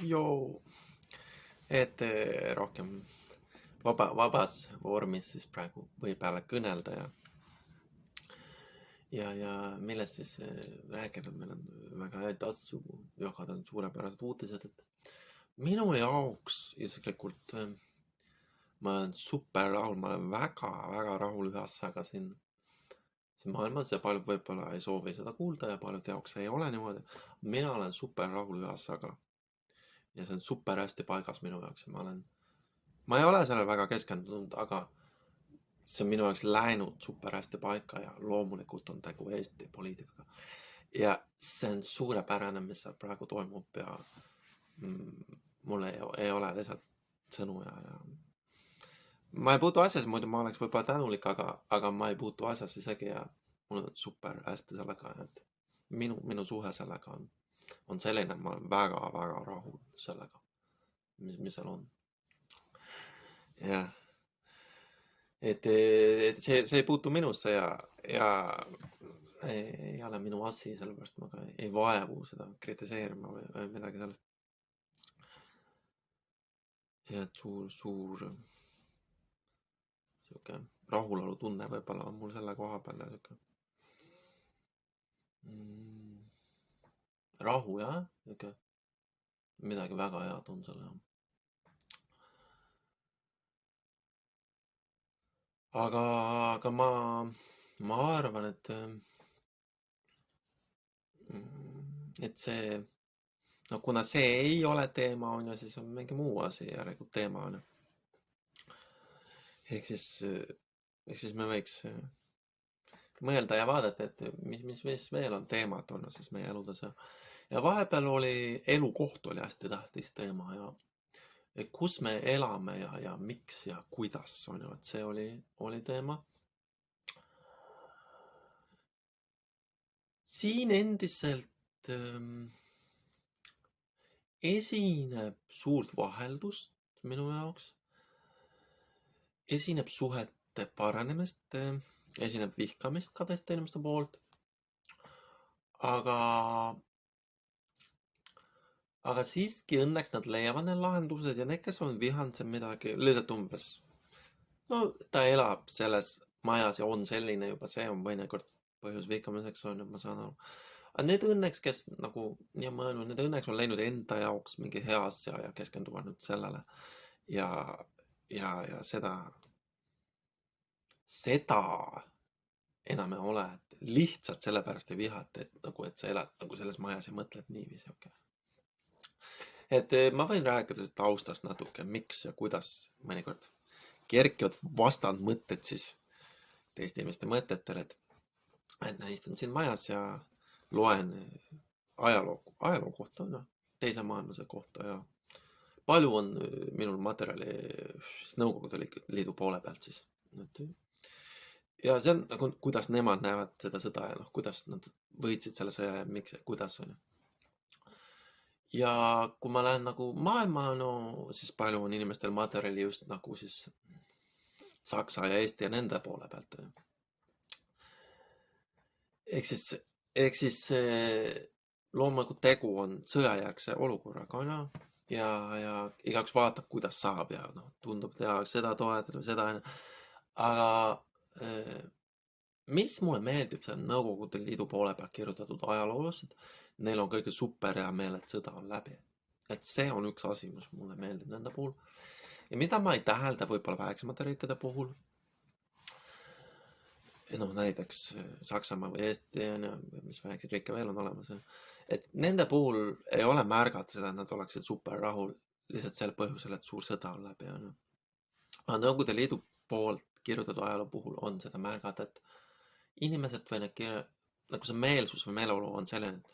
Joo, rohkem vabas vormis siis praegu võib jälle kõnelda ja millest siis rääkida, meil on väga häid asju jagada, on suurepärased uudised, et minu jaoks isiklikult ma olen super rahul, ma olen väga rahul ühe asjaga siin maailmas ja paljud võib-olla ei soovi seda kuulda ja paljude jaoks ei ole niimoodi. Mina olen super rahul ühe asjaga ja see on super hästi paigas minu jaoks ja ma ei ole sellele väga keskendunud, aga see on minu jaoks läinud super hästi paika ja loomulikult on tegu Eesti poliitikaga. Ja see on suurepärane, mis seal praegu toimub ja mul ei ole lihtsalt sõnu ja ma ei puutu asjasse, muidu ma oleks võib-olla tänulik, aga ma ei puutu asjasse isegi ja mul on super hästi sellega, et minu suhe sellega on selline, et ma olen väga rahul sellega, mis seal on. Jah. Et see ei puutu minusse ja ei ole minu asi, sellepärast ma ka ei vaevu seda kritiseerima või midagi sellest. Ja et suur sihuke rahulolu tunne võib-olla on mul selle koha peal ja sihuke rahu jah, sihuke midagi väga head on selle. Aga ma arvan, et see, no kuna see ei ole teema, on ju, siis on mingi muu asi järelikult teema, on ju. Ehk siis me võiks mõelda ja vaadata, et mis veel on teemad olnud siis meie eludes ja vahepeal oli elukoht oli hästi tähtis teema ja et kus me elame ja miks ja kuidas, on ju, et see oli teema. Siin endiselt esineb suurt vaheldust minu jaoks, esineb suhete paranemist, esineb vihkamist ka teiste inimeste poolt, aga siiski õnneks nad leiavad need lahendused ja need, kes on vihanud midagi, lihtsalt umbes, no ta elab selles majas ja on selline juba, see on mõnikord põhjus vihkamiseks, on ju, ma saan aru. Aga need õnneks, kes nagu nii on mõelnud, need õnneks on leidnud enda jaoks mingi hea asja ja keskenduvad nüüd sellele ja seda enam ei ole, et lihtsalt sellepärast ei vihata, et nagu, et sa elad nagu selles majas ja mõtled niiviisi, okei. Et ma võin rääkida sellest taustast natuke, miks ja kuidas mõnikord kerkivad vastandmõtted siis teiste inimeste mõtetele, et ma istun siin majas ja loen ajaloo kohta, noh, teise maailmasõja kohta ja palju on minul materjali Nõukogude Liidu poole pealt siis. Ja see on nagu, kuidas nemad näevad seda sõda ja noh, kuidas nad võitsid selle sõja ja miks ja kuidas on. Ja kui ma lähen nagu maailma, no siis palju on inimestel materjali just nagu siis Saksa ja Eesti ja nende poole pealt. Ehk siis loomulikult tegu on sõjajärgse olukorraga, on ju, ja igaüks vaatab, kuidas saab ja noh, tundub, et jaa, seda toetada või seda, aga mis mulle meeldib, see on Nõukogude Liidu poole pealt kirjutatud ajaloos, et neil on kõige super hea meel, et sõda on läbi. Et see on üks asi, mis mulle meeldib nende puhul. Ja mida ma ei tähelda võib-olla väiksemate riikide puhul, noh näiteks Saksamaa või Eesti, mis väikseid riike veel on olemas, et nende puhul ei ole märgata seda, et nad oleksid super rahul lihtsalt sel põhjusel, et suur sõda on läbi. Aga Nõukogude Liidu poolt kirjutatud ajaloo puhul on seda märgata, et inimesed või nagu see meelsus või meeleolu on selline, et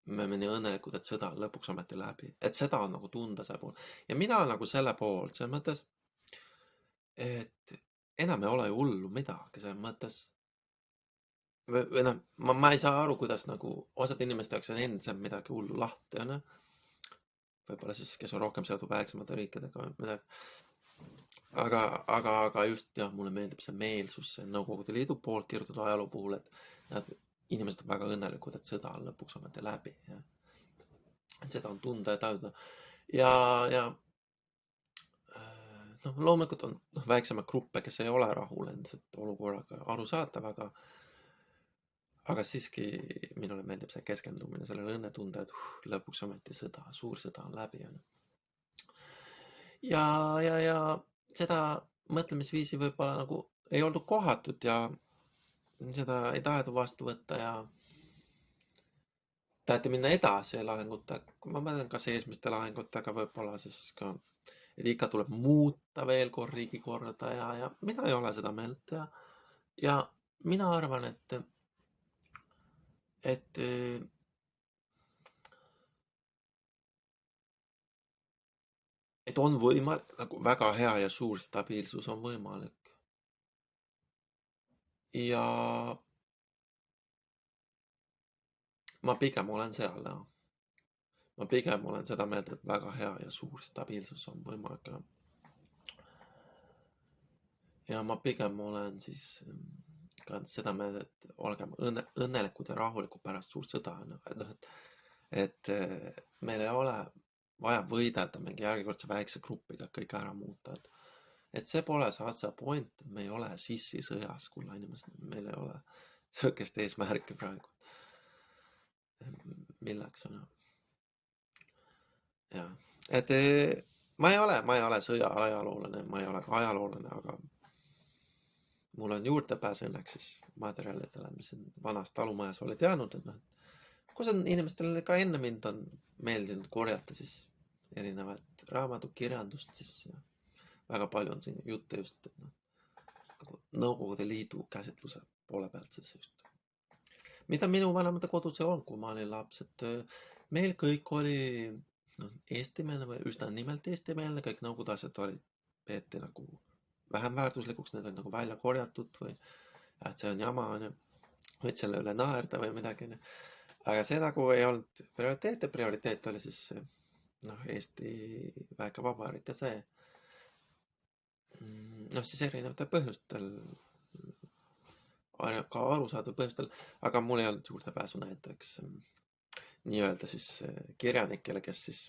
me oleme nii õnnelikud, et sõda on lõpuks ometi läbi, et seda on nagu tunda selle puhul. Ja mina olen nagu selle poolt, selles mõttes, et enam ei ole ju hullu midagi, selles mõttes. Või noh, ma ei saa aru, kuidas nagu osad inimeste jaoks on endiselt midagi hullu lahti, on ju. Võib-olla siis, kes on rohkem seotud väiksemate riikidega või midagi. Aga just jah, mulle meeldib see meelsus, see Nõukogude Liidu poolt kirjutatud ajaloo puhul, et inimesed on väga õnnelikud, et sõda on lõpuks ometi läbi. Ja. Seda on tunda ja tajuda. Ja loomulikult on väiksema gruppe, kes ei ole rahul endiselt olukorraga, arusaatav, aga siiski minule meeldib see keskendumine sellele õnnetunde, et lõpuks ometi suur sõda on läbi. Ja seda mõtlemisviisi võib-olla nagu ei olnud kohatut ja seda ei tahetud vastu võtta ja taheti minna edasi lahingutega. Ma mõtlen, kas esimeste lahingutega võib-olla siis ka, et ikka tuleb muuta veel kord riigikorda ja mina ei ole seda meelt ja mina arvan, et on võimalik, nagu väga hea ja suur stabiilsus on võimalik. Ja ma pigem olen seal, jah. Ma pigem olen seda meelt, et väga hea ja suur stabiilsus on võimalik. Ja ma pigem olen siis ka seda meelt, et olgem õnnelikud ja rahulikud pärast suurt sõda. Et meil ei ole vaja võidelda mingi järjekordse väikse grupiga kõik ära muuta. Et see pole see asja point, et me ei ole sissisõjas, kulla inimesed, meil ei ole sihukest eesmärki praegu. Milleks on? Jah, et ma ei ole sõja ajaloolane, ma ei ole ka ajaloolane, aga mul on juurdepääs õnneks siis materjalidele, mis on vanas talumajas olid jäänud, et kus on inimestel ka enne mind on meeldinud korjata siis erinevat raamatukirjandust, siis väga palju on siin jutte just nagu Nõukogude Liidu käsitluse poole pealt siis just. Mida minu vanemate kodus ei olnud, kui ma olin laps, et meil kõik oli eestimeelne või üsna nimelt eestimeelne, kõik nõukogude asjad peeti nagu vähem väärtuslikuks, need olid nagu välja korjatud või et see on jama, võid selle üle naerda või midagi. Aga see nagu ei olnud prioriteet ja prioriteet oli siis Eesti väike vabariik ja see. Siis erinevatel põhjustel, ka arusaadav põhjustel, aga mul ei olnud juurdepääsu näiteks nii-öelda siis kirjanikele, kes siis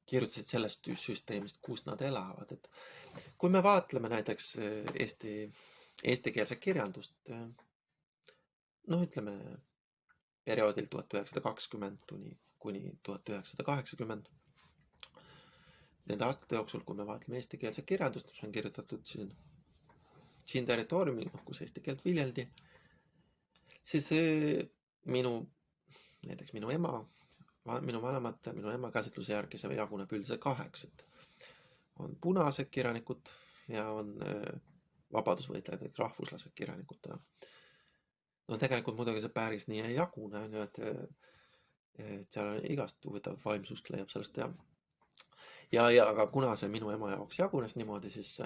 kirjutasid sellest süsteemist, kus nad elavad. Et kui me vaatleme näiteks eestikeelse kirjandust, ütleme perioodil 1920 kuni 1980, nende aastate jooksul, kui me vaatleme eestikeelse kirjandust, mis on kirjutatud siin territooriumil, kus eesti keelt viljeldi, siis näiteks minu ema, minu vanemate, minu ema käsitluse järgi see jaguneb üldiselt kaheks, et on punased kirjanikud ja on vabadusvõitlejad ehk rahvuslased kirjanikud. Tegelikult muidugi see päris nii ei jagune, et seal on igast huvitavat vaimsust leiab sellest aga kuna see minu ema jaoks jagunes niimoodi, siis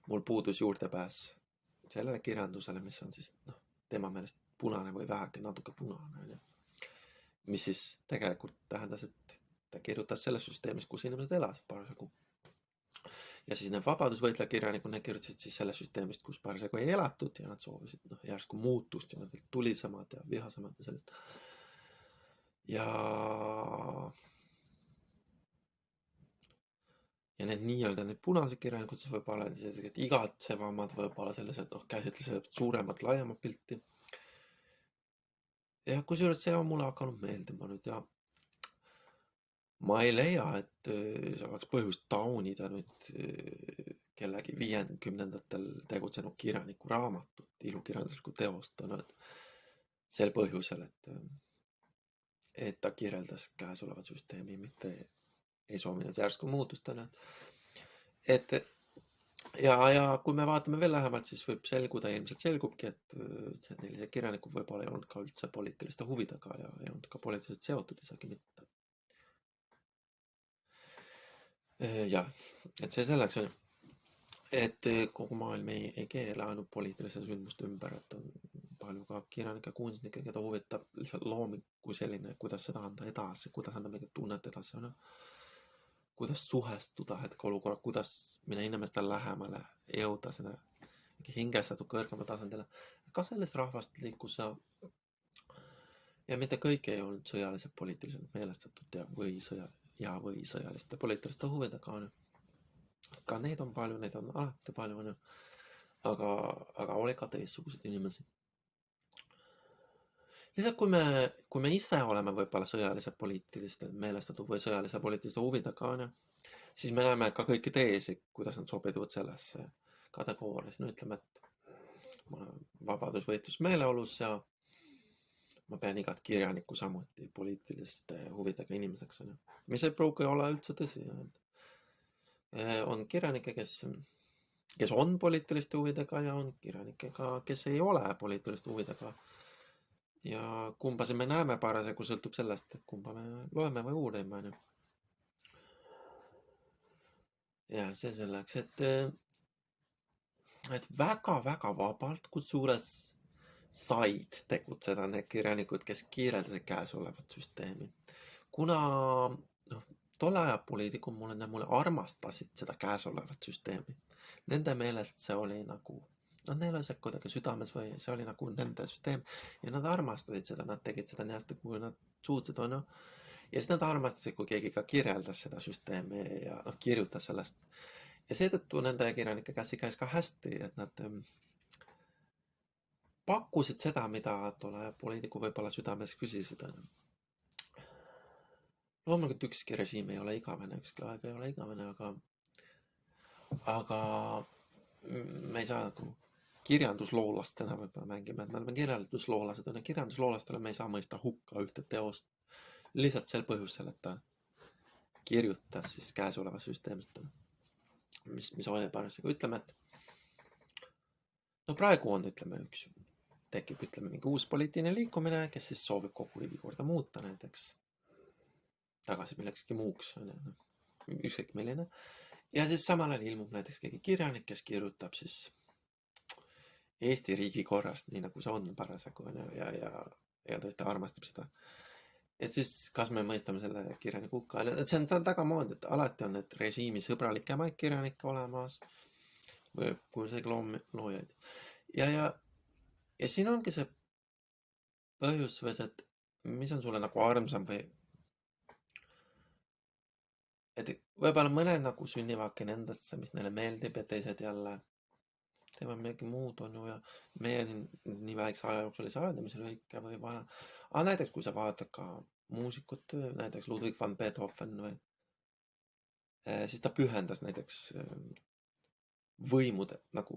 mul puudus juurdepääs sellele kirjandusele, mis on siis tema meelest punane või vähegi natuke punane. Mis siis tegelikult tähendas, et ta kirjutas selles süsteemis, kus inimesed elasid parasjagu. Ja siis need vabadusvõitleja kirjanikud, need kirjutasid siis selles süsteemist, kus parasjagu ei elatud ja nad soovisid järsku muutust ja nad olid tulisemad ja vihasemad ja sellist. Ja need nii-öelda need punased kirjanikud siis võib-olla sellised igatsevamad, võib-olla sellised käsitlesid suuremat, laiemat pilti. Ja kusjuures see on mulle hakanud meeldima nüüd ja ma ei leia, et see oleks põhjust taunida nüüd kellegi 50-ndatel tegutsenud kirjaniku raamatut, ilukirjanduslikku teost, sel põhjusel, et ta kirjeldas käesolevat süsteemi, mitte ei soovinud järsku muutust. Ja kui me vaatame veel lähemalt, siis võib selguda, ilmselt selgubki, et sellised kirjanikud võib-olla ei olnud ka üldse poliitiliste huvidega ja ei olnud ka poliitiliselt seotud isegi mitte. Jah, et see selleks on, et kogu maailm ei keela ainult poliitilise sündmuste ümber, et on palju ka kirjanikke, kunstnikke, keda huvitab lihtsalt looming kui selline, kuidas seda anda edasi, kuidas anda mingit tunnet edasi, kuidas suhestuda hetkeolukorra, kuidas minna inimestele lähemale, jõuda sinna hingestatud kõrgema tasandile. Ka sellest rahvast liikus Ja mitte kõik ei olnud sõjaliselt poliitiliselt meelestatud või sõjaliste poliitiliste huvidega on. Ka neid on palju, neid on alati palju on. Aga oli ka teistsuguseid inimesi. Lihtsalt kui me ise oleme võib-olla sõjaliselt poliitiliste meelestatud või sõjalise poliitiliste huvidega on, siis me näeme ka kõiki teisi, kuidas nad sobiduvad sellesse kategoorias. No ütleme, et ma olen vabadusvõitlus meeleolus ja ma pean igat kirjanikku samuti poliitiliste huvidega inimeseks. Mis ei pruugi olla üldse tõsi. On kirjanikke, kes on poliitiliste huvidega ja on kirjanikega, kes ei ole poliitiliste huvidega. Ja kumba me näeme parasjagu sõltub sellest, et kumba me loeme või uurime. Ja see selleks, et väga-väga vabalt, kusjuures said tegutseda need kirjanikud, kes kirjeldasid käesolevat süsteemi. Kuna tolle aja poliitikud mulle armastasid seda käesolevat süsteemi. Nende meelest see oli nagu, neil oli see kuidagi südames või see oli nagu nende süsteem ja nad armastasid seda, nad tegid seda nii hästi, kui nad suutsid, on ju. Ja siis nad armastasid, kui keegi ka kirjeldas seda süsteemi ja kirjutas sellest. Ja seetõttu nende kirjanike käsikäis ka hästi, et nad pakkusid seda, mida tolle poliitiku võib-olla südames küsisid. Loomulikult ükski režiim ei ole igavene, ükski aeg ei ole igavene, aga me ei saa nagu kirjandusloolastena võib-olla mängima, et me oleme kirjandusloollased, ja kirjandusloolastele me ei saa mõista hukka ühte teost lihtsalt sel põhjusel, et ta kirjutas siis käesoleva süsteemist, mis oli parasjagu. Ütleme, et praegu on, tekib mingi uus poliitiline liikumine, kes siis soovib kogu riigikorda muuta näiteks tagasi millekski muuks, ükskõik milline. Ja siis samal ajal ilmub näiteks keegi kirjanik, kes kirjutab siis Eesti riigikorrast, nii nagu see on parasjagu, ja tõesti armastab seda. Et siis kas me mõistame selle kirjaniku hukka? Et see on tagamoodi, et alati on need režiimi sõbralikemaid kirjanikke olemas või kui isegi loojaid. Ja siin ongi see põhjus või see, et mis on sulle nagu armsam või et võib-olla mõned nagu sünnivadki nendesse, mis neile meeldib ja teised jälle teevad midagi muud, on ju, ja meie nii väikse aja jooksul ei saa öelda, mis on õige või vale. Aga näiteks, kui sa vaatad ka muusikut, näiteks Ludwig van Beethoven või, siis ta pühendas näiteks nagu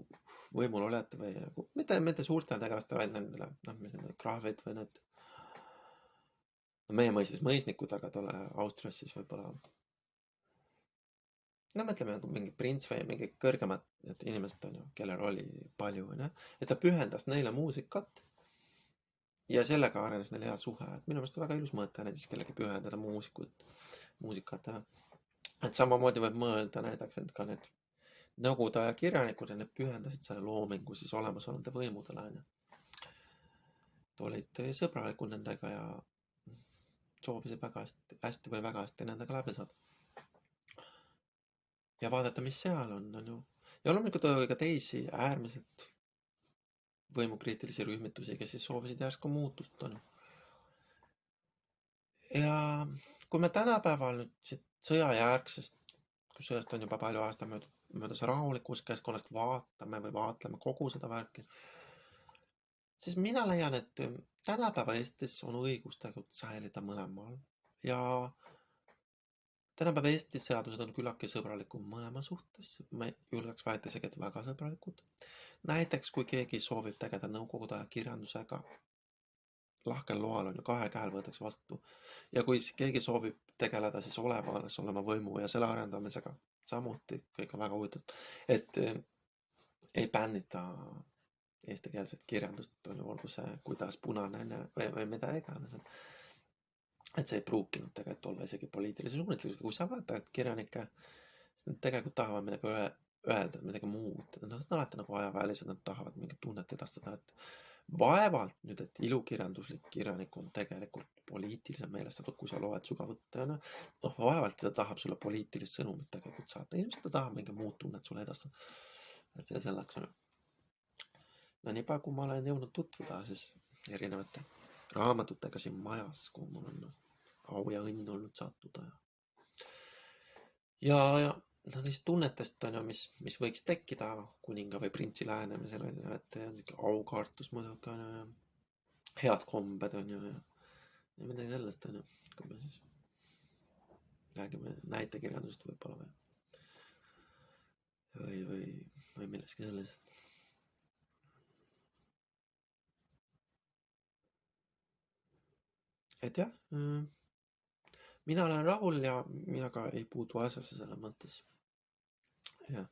võimul olete või nagu, mitte suurtele tegelastele, vaid nendele kraahvid või need, meie mõistes mõisnikud, aga tolle Austrias siis võib-olla mõtleme nagu mingi prints või mingi kõrgemad inimesed, on ju, kellel oli palju, et ta pühendas neile muusikat ja sellega arenes neil hea suhe. Et minu meelest on väga ilus mõte näiteks kellegi pühendada muusikat. Et samamoodi võib mõelda näiteks, et ka need nõukogude aja kirjanikud, need pühendasid selle loomingu siis olemasolevate võimudele, on ju. Olid sõbralikud nendega ja soovisid väga hästi või väga hästi nendega läbi saada. Ja vaadata, mis seal on ju. Ja loomulikult oli ka teisi äärmiselt võimukriitilisi rühmitusi, kes siis soovisid järsku muutust, on ju. Ja kui me tänapäeval nüüd siit sõjajärgsest, kus sõjast on juba palju aasta möödas rahulikus keskkonnast vaatleme kogu seda värki, siis mina leian, et tänapäeva Eestis on õigus tegelikult säilida mõlemal. Ja tänapäeva Eesti seadused on küllaki sõbralikud mõlema suhtes. Ma julgeks väita isegi, et väga sõbralikud. Näiteks, kui keegi soovib tegeleda nõukogude aja kirjandusega, lahkel loal on ju 2 käel võetakse vastu. Ja kui keegi soovib tegeleda siis olema võimu ja selle arendamisega, samuti kõik on väga huvitatud, et ei bännita eestikeelset kirjandust, on ju, olgu see kuidas punane või mida iganes. Et see ei pruukinud tegelikult olla isegi poliitilise suunitlusega. Kui sa vaatad kirjanikke, siis nad tegelikult tahavad midagi öelda, midagi muud. Nad on alati nagu ajaväelised, nad tahavad mingit tunnet edastada. Et vaevalt nüüd, et ilukirjanduslik kirjanik on tegelikult poliitilise meelestatud, kui sa loed sügavõttajana. Vaevalt ta tahab sulle poliitilist sõnumit tegelikult saata. Ilmselt ta tahab mingi muud tunnet sulle edastada. Et selleks on. No nii palju, kui ma olen jõudnud tutvuda siis erinevate raamatutega siin majas, kuhu mul on au ja õnn olnud sattuda. Ja nendest tunnetest on ju, mis võiks tekkida kuninga või printsi lähenemisel, on ju, et aukartus muidugi on ju, head kombed on ju, ja midagi sellest on ju, kui me siis räägime näitekirjandusest võib-olla või millestki sellisest. Et jah, mina olen rahul ja mina ka ei puutu asjasse selles mõttes. Jah.